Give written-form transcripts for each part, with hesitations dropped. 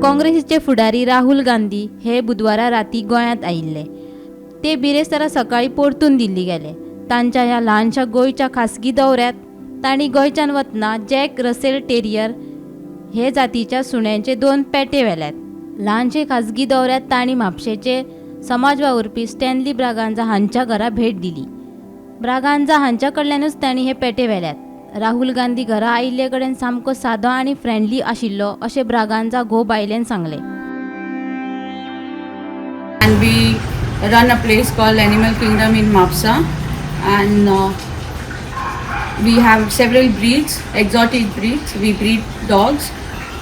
काँग्रेसीचे फुडारी राहुल गांधी हे बुधवारा राती गोंयांत आयिल्ले। ते बिरेस्तारा सकाळी परतून दिल्ली गेले। तांच्या ह्या ल्हानशा गोंयच्या खासगी दौऱ्यात तांणी गोंयच्यान वतना जॅक रसेल टेरियर हे जातीच्या सुण्यांचे 2 पेटे व्हेल्यात। ल्हानशे खासगी दौऱ्यात तांणी म्हापशेचे समाज वावुरपी स्टॅनली ब्रागांझा हांच्या घरा भेट दिली। ब्रागांझा हांच्या कडल्यानूच तांणी हे पेटे व्हेल्यात। राहुल गांधी घरा आयिल्ले कडेन सामको सादो आनी फ्रेंडली आशिल्लो अशें ब्रागांझा घोव बायलेन सांगलें। And we run a place called Animal Kingdom in Mapsa, and we have several breeds, exotic breeds. We breed dogs,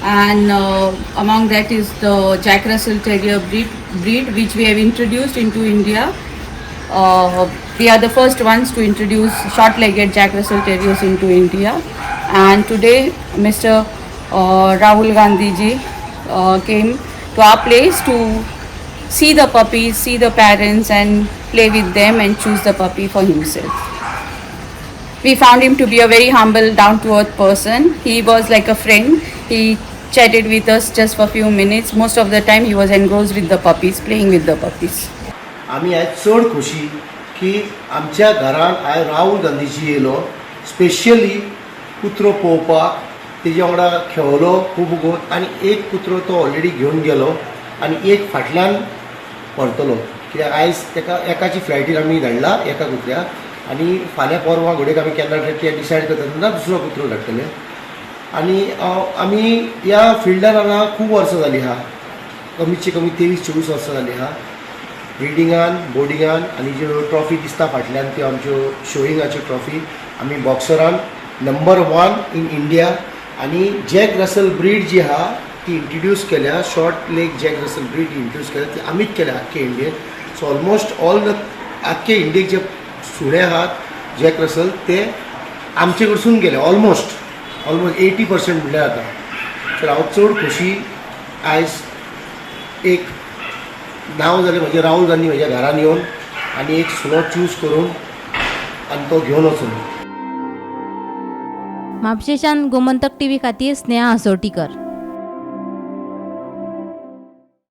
and among that is the Jack Russell Terrier breed which we have introduced into India. We are the first ones to introduce short-legged Jack Russell Terriers into India, and today Mr. Rahul Gandhi ji came to our place to see the puppies, see the parents and play with them and choose the puppy for himself. We found him to be a very humble, down-to-earth person. He was like a friend. He chatted with us just for a few minutes. Most of the time he was engrossed with the puppies, playing with the puppies. आम्ही आज चड खुशी की आमच्या घरान आयज राहुल गांधीजी येयलो, specially कुत्रो पळोवपाक, तेजे वांगडा खेळलो खूब वगत, आनी एक कुत्रो तो ऑलरेडी घेवन गेलो आनी एक फाटल्यान परतलो, कित्याक आयज तेका एकाची फ्लायटीर आमी धाडला एका कुत्र्याक, आनी फाल्यां परवां घोडेक आमी केन्ना ते डिसायड करता तेन्ना दुसरो कुत्रो धाडटले। आनी आमी ह्या फिल्डान हांगा खूब वर्सां जालीं आहा, कमीचे कमी 23-24 वर्सां जालीं आहा, ब्रिडिंगान, बोर्डिंगान, आनी ज्यो ट्रॉफी दिसता फाटल्यान त्यो आमच्यो शोईंगाच्यो ट्रॉफी आमी बॉक्सरान नंबर 1 इन इंडिया। आनी जॅक रसल ब्रीड जी आहा ती इंट्रोड्यूस केल्या, short leg jack Russell breed introduce केल्या, ती आमीच केल्या आख्खे इंडियेन। सो ऑलमोस्ट ऑल द आख्खे इंडियेक जे सुणे आहात जॅक रसल ते आमचे कडसून गेले, ऑलमोस्ट 80% म्हणल्यार जाता। तर हांव चड खोशी आयज एक नांव जालें म्हजें राहुल गांधी म्हज्या घरान येवन आनी एक सुणो चूज करून आनी तो घेवन वचून। म्हापशेच्यान गोमंतक टीव्ही खातीर स्नेहा असोटीकर।